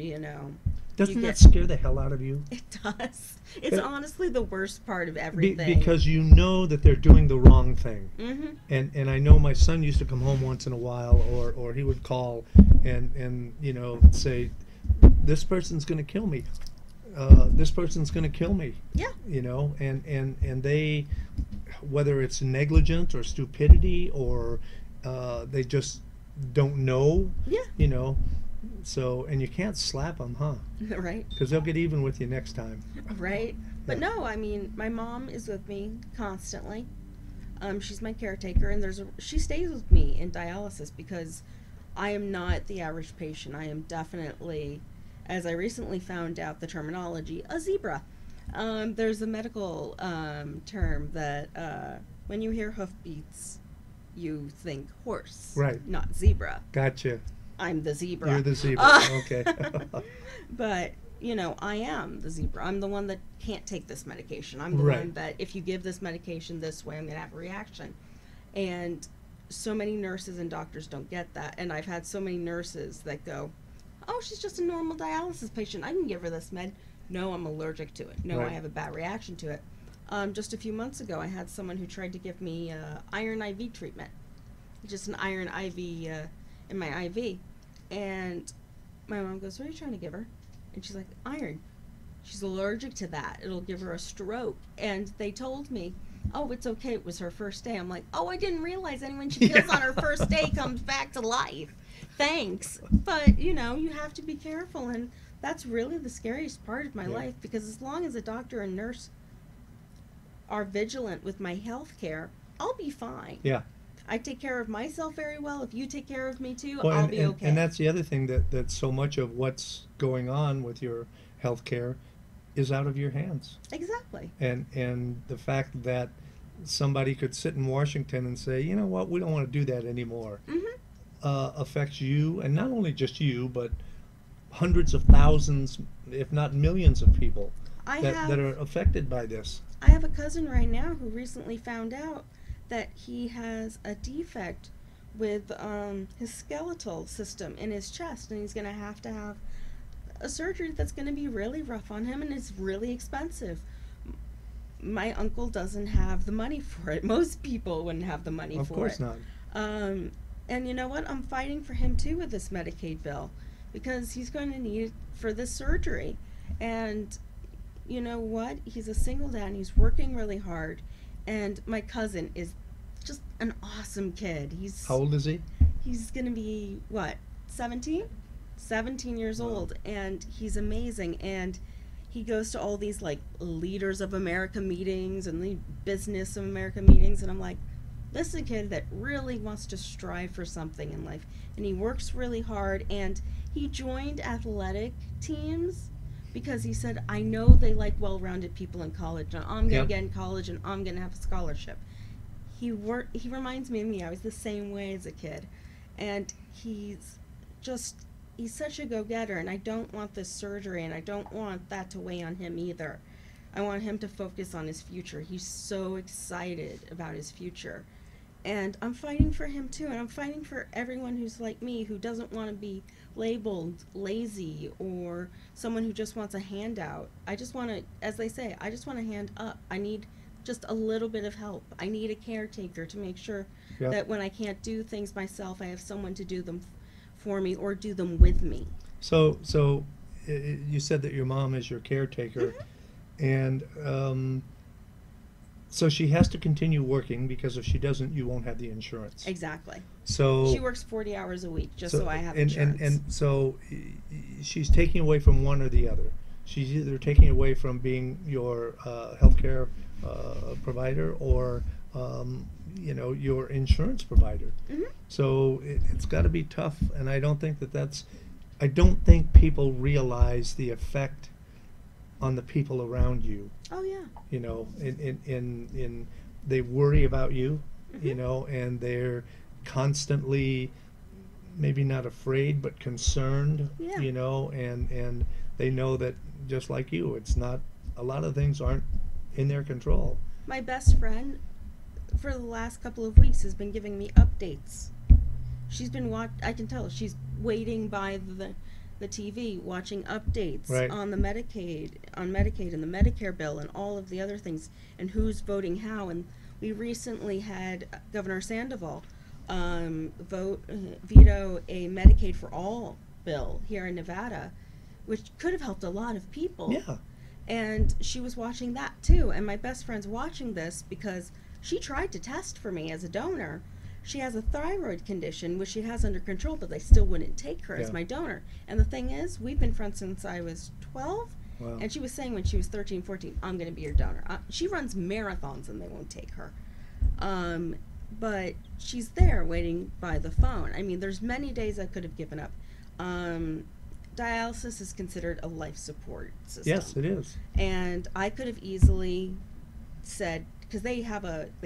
Doesn't that scare the hell out of you? It does. It's honestly the worst part of Be- everything. because you know that they're doing the wrong thing. Mm-hmm. And I know my son used to come home once in a while, or he would call and you know, say, this person's going to kill me. This person's going to kill me. Yeah. You know, and they, whether it's negligence or stupidity or they just don't know. Yeah. You know, so, and you can't slap them, huh? Right. Because they'll get even with you next time. Right. But Yeah. no, I mean, my mom is with me constantly. She's my caretaker, and she stays with me in dialysis because I am not the average patient. I am definitely, as I recently found out the terminology, a zebra. There's a medical term that when you hear hoofbeats, you think horse, Right. not zebra. Gotcha. I'm the zebra. You're the zebra. Okay. But, you know, I am the zebra. I'm the one that can't take this medication. I'm the Right. one that if you give this medication this way, I'm going to have a reaction. And so many nurses and doctors don't get that. And I've had so many nurses that go, oh, she's just a normal dialysis patient. I can give her this med. No, I'm allergic to it. No, Right. I have a bad reaction to it. Just a few months ago, I had someone who tried to give me iron IV treatment. Just an iron IV in my IV. And my mom goes, what are you trying to give her? And she's like, iron. She's allergic to that. It'll give her a stroke. And they told me, oh, it's okay. It was her first day. I'm like, oh, I didn't realize anyone she kills on her first day comes back to life. Thanks. But, you know, you have to be careful. And that's really the scariest part of my life, because as long as a doctor and nurse are vigilant with my health care, I'll be fine. Yeah. I take care of myself very well. If you take care of me too, Well, I'll and, be and, okay. and that's the other thing, that so much of what's going on with your health care is out of your hands. Exactly. And the fact that somebody could sit in Washington and say, you know what, we don't want to do that anymore, affects you, and not only just you, but hundreds of thousands, if not millions of people that are affected by this. I have a cousin right now who recently found out that he has a defect with his skeletal system in his chest, and he's going to have a surgery that's going to be really rough on him, and it's really expensive. My uncle doesn't have the money for it. Most people wouldn't have the money for it. Of course not. And you know what? I'm fighting for him too with this Medicaid bill, because he's going to need it for this surgery. And you know what? He's a single dad, and he's working really hard. And my cousin is just an awesome kid. How old is he? He's going to be, what, 17? 17 years old. And he's amazing. And he goes to all these, like, Leaders of America meetings and the Business of America meetings. And I'm like, this is a kid that really wants to strive for something in life. And he works really hard. And he joined athletic teams because he said, I know they like well-rounded people in college, and I'm going to get in college, and I'm going to have a scholarship. He reminds me of me. I was the same way as a kid. And he's such a go-getter, and I don't want this surgery, and I don't want that to weigh on him either. I want him to focus on his future. He's so excited about his future. And I'm fighting for him too, and I'm fighting for everyone who's like me, who doesn't want to be labeled lazy or someone who just wants a handout. I just want to, as they say, I just want a hand up. I need just a little bit of help. I need a caretaker to make sure that when I can't do things myself, I have someone to do them for me or do them with me. So you said that your mom is your caretaker, and so she has to continue working, because if she doesn't, you won't have the insurance. Exactly. So she works 40 hours a week just so I have and, insurance. And so she's taking away from one or the other. She's either taking away from being your healthcare provider or you know, your insurance provider. So it's got to be tough, and I don't think I don't think people realize the effect on the people around you. Oh yeah. You know, in they worry about you, you know, and they're constantly maybe not afraid but concerned, you know, and they know that just like you, it's not, a lot of things aren't in their control. My best friend for the last couple of weeks has been giving me updates. She's been I can tell she's waiting by the TV, watching updates Right. on the Medicaid and the Medicare bill and all of the other things and who's voting how. And we recently had Governor Sandoval veto a Medicaid for all bill here in Nevada, which could have helped a lot of people. Yeah. And she was watching that too. And my best friend's watching this because she tried to test for me as a donor. She has a thyroid condition, which she has under control, but they still wouldn't take her as Yeah. my donor. And the thing is, we've been friends since I was 12. Wow. And she was saying when she was 13, 14, I'm going to be your donor. She runs marathons and they won't take her. But she's there waiting by the phone. I mean, there's many days I could have given up. Dialysis is considered a life support system. Yes, it is. And I could have easily said, because they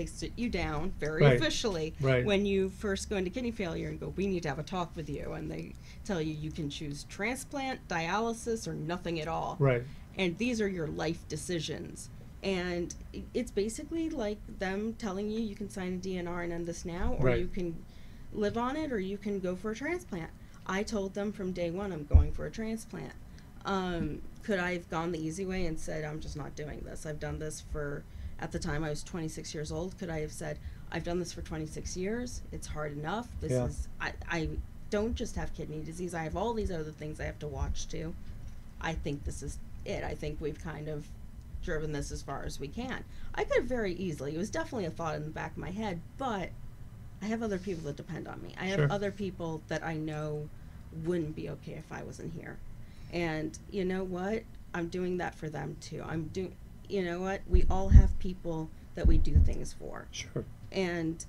sit you down very Right. officially Right. when you first go into kidney failure and go, we need to have a talk with you. And they tell you you can choose transplant, dialysis, or nothing at all. Right. And these are your life decisions. And it's basically like them telling you you can sign a DNR and end this now, or Right. you can live on it, or you can go for a transplant. I told them from day one I'm going for a transplant. Could I have gone the easy way and said, I'm just not doing this? I've done this for, at the time I was 26 years old. Could I have said, I've done this for 26 years. It's hard enough. Yeah. I don't just have kidney disease. I have all these other things I have to watch too. I think this is it. I think we've kind of driven this as far as we can. I could have very easily. It was definitely a thought in the back of my head, but I have other people that depend on me. I have Sure. other people that I know wouldn't be okay if I wasn't here. And you know what? I'm doing that for them too. You know what? We all have people that we do things for. Sure. And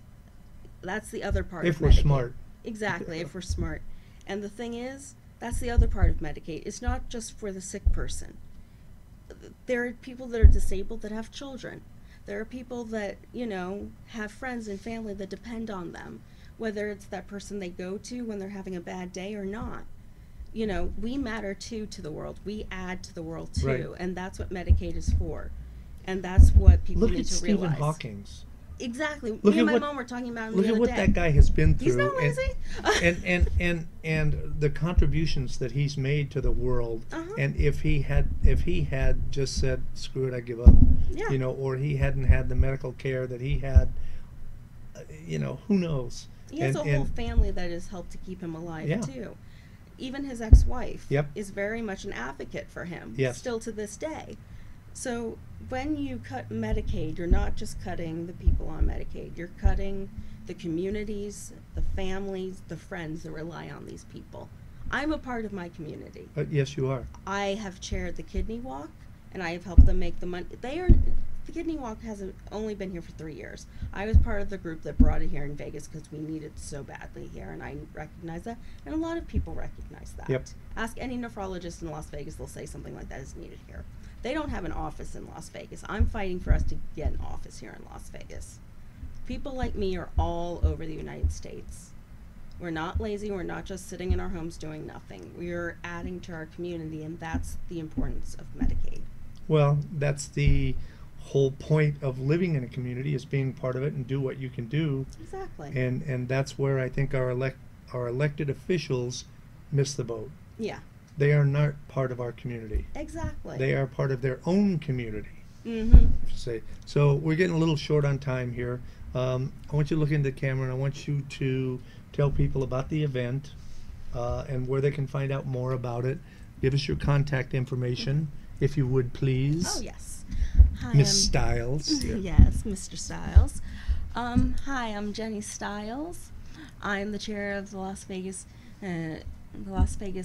that's the other part If of we're Medicaid. smart. Exactly, if we're smart. And the thing is, that's the other part of Medicaid. It's not just for the sick person. There are people that are disabled that have children. There are people that, have friends and family that depend on them, whether it's that person they go to when they're having a bad day or not. We matter too to the world. We add to the world too, Right. and that's what Medicaid is for. And that's what people Look need at to Stephen realize. Hawking's. Exactly. Look Me at and my what- mom were talking about him Look the at other what day. that guy has been through. He's not lazy. and the contributions that he's made to the world. Uh-huh. And if he had just said, screw it, I give up, Yeah. or he hadn't had the medical care that he had, who knows? He has And- a whole and- family that has helped to keep him alive Yeah. too. Even his ex-wife Yep. is very much an advocate for him, Yes. still to this day. So when you cut Medicaid, you're not just cutting the people on Medicaid. You're cutting the communities, the families, the friends that rely on these people. I'm a part of my community. Yes, you are. I have chaired the Kidney Walk, and I have helped them make the money. The Kidney Walk has only been here for 3 years. I was part of the group that brought it here in Vegas because we need it so badly here, and I recognize that. And a lot of people recognize that. Yep. Ask any nephrologist in Las Vegas, they'll say something like that is needed here. They don't have an office in Las Vegas. I'm fighting for us to get an office here in Las Vegas. People like me are all over the United States. We're not lazy. We're not just sitting in our homes doing nothing. We're adding to our community, and that's the importance of Medicaid. Well, that's the whole point of living in a community, is being part of it and do what you can do. Exactly. And that's where I think our elected officials miss the boat. Yeah, They are not part of our community. exactly. They are part of their own community. Mm-hmm. If you say. So we're getting a little short on time here. I want you to look into the camera, and I want you to tell people about the event and where they can find out more about it. Give us your contact information, if you would, please. Oh, yes. Hi, Miss Stiles. Yes, Mr. Stiles. Hi, I'm Jenny Stiles. I'm the chair of the Las Vegas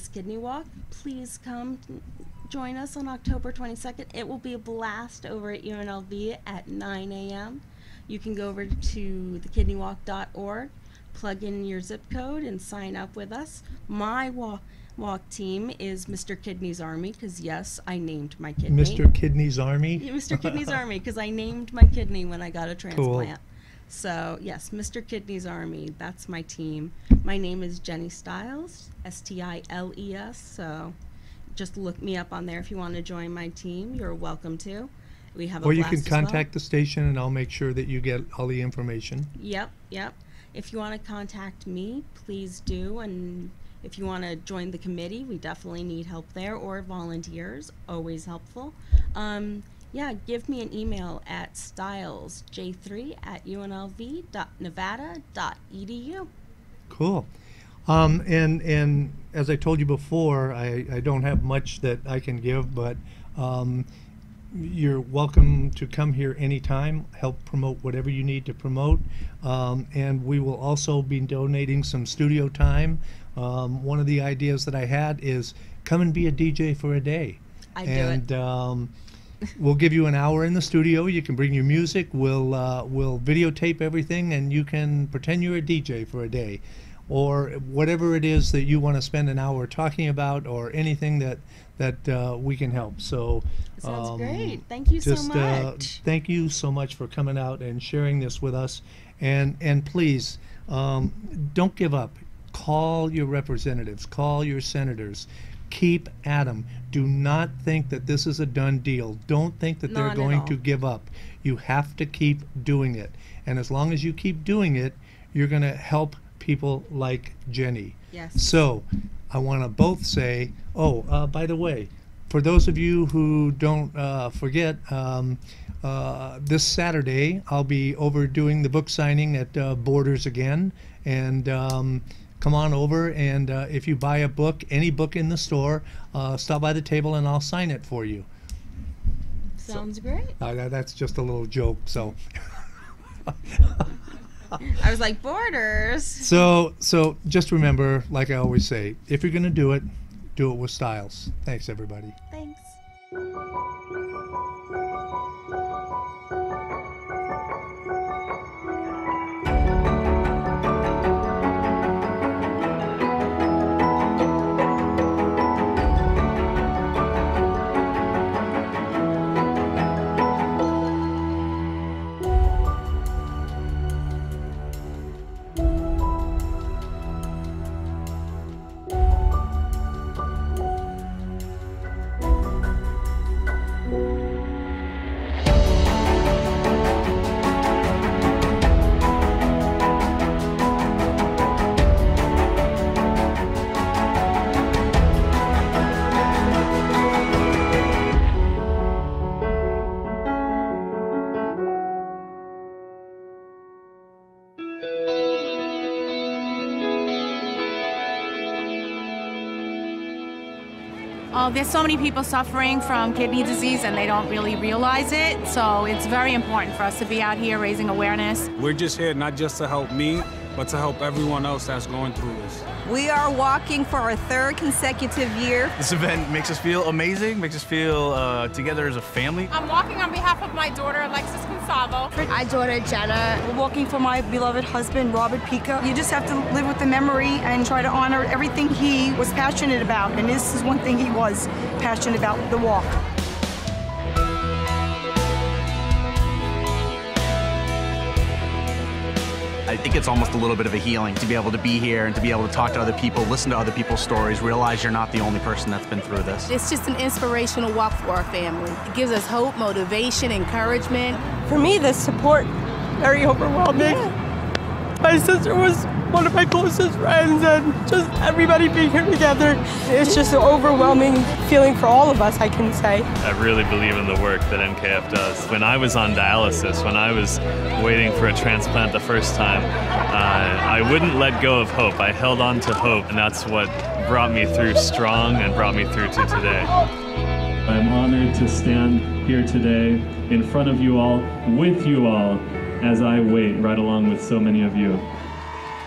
Kidney Walk. Please come join us on October 22nd. It will be a blast over at UNLV at 9 a.m. You can go over to thekidneywalk.org, plug in your zip code, and sign up with us. My walk team is Mr. Kidney's Army, because yes, I named my kidney. Mr. Kidney's Army. Yeah, Mr. Kidney's Army, because I named my kidney when I got a transplant. So yes, Mr. Kidney's Army, that's my team. My name is Jenny Stiles, Stiles. So just look me up on there if you want to join my team. You're welcome to. We have a Or you blast can as well. contact the station, and I'll make sure that you get all the information. Yep. If you want to contact me, please do, and If you want to join the committee, we definitely need help there, or volunteers, always helpful. Yeah, give me an email at stylesj3@unlv.nevada.edu. Cool. And as I told you before, I don't have much that I can give, but you're welcome to come here anytime, help promote whatever you need to promote. And we will also be donating some studio time. One of the ideas that I had is come and be a DJ for a day. We'll give you an hour in the studio. You can bring your music. We'll videotape everything, and you can pretend you're a DJ for a day, or whatever it is that you want to spend an hour talking about, or anything that we can help. So sounds great. Thank you so much. Thank you so much for coming out and sharing this with us. And please don't give up. Call your representatives. Call your senators. Keep at them. Do not think that this is a done deal. Don't think that they're going to give up. You have to keep doing it. And as long as you keep doing it, you're going to help people like Jenny. Yes. So I want to both say, by the way, for those of you who don't forget, this Saturday I'll be over doing the book signing at Borders again. And come on over, and if you buy a book, any book in the store, stop by the table and I'll sign it for you. Sounds great. That's just a little joke. So I was like, Borders. So just remember, like I always say, if you're going to do it with Stiles. Thanks, everybody. Thanks. There's so many people suffering from kidney disease and they don't really realize it, so it's very important for us to be out here raising awareness. We're just here not just to help me, but to help everyone else that's going through this. We are walking for our 3rd consecutive year. This event makes us feel amazing, makes us feel together as a family. I'm walking on behalf of my daughter, Alexis Consalvo. My daughter, Jenna. We're walking for my beloved husband, Robert Pica. You just have to live with the memory and try to honor everything he was passionate about, and this is one thing he was passionate about, the walk. I think it's almost a little bit of a healing to be able to be here and to be able to talk to other people, listen to other people's stories, realize you're not the only person that's been through this. It's just an inspirational walk for our family. It gives us hope, motivation, encouragement. For me, the support, very overwhelming. Yeah. My sister was one of my closest friends, and just everybody being here together, it's just an overwhelming feeling for all of us, I can say. I really believe in the work that NKF does. When I was on dialysis, when I was waiting for a transplant the first time, I wouldn't let go of hope. I held on to hope, and that's what brought me through strong and brought me through to today. I'm honored to stand here today in front of you all, with you all, as I wait right along with so many of you.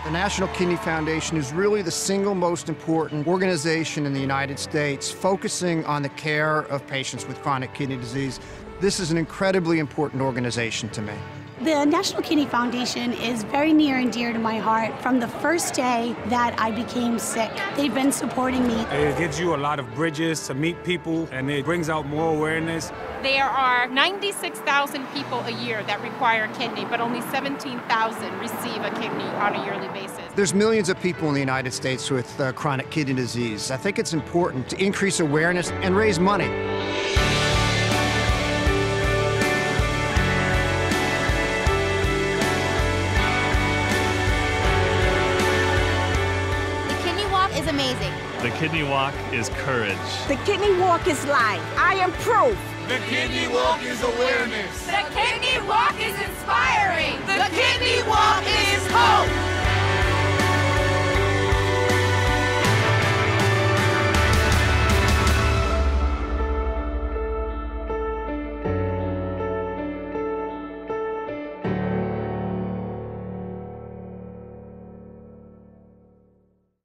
The National Kidney Foundation is really the single most important organization in the United States focusing on the care of patients with chronic kidney disease. This is an incredibly important organization to me. The National Kidney Foundation is very near and dear to my heart from the first day that I became sick. They've been supporting me. It gives you a lot of bridges to meet people, and it brings out more awareness. There are 96,000 people a year that require a kidney, but only 17,000 receive a kidney on a yearly basis. There's millions of people in the United States with chronic kidney disease. I think it's important to increase awareness and raise money. Is amazing. Kidney Walk is courage. The Kidney Walk is life. I am proof. The Kidney Walk is awareness. The Kidney Walk is inspiring. The Kidney Walk is hope.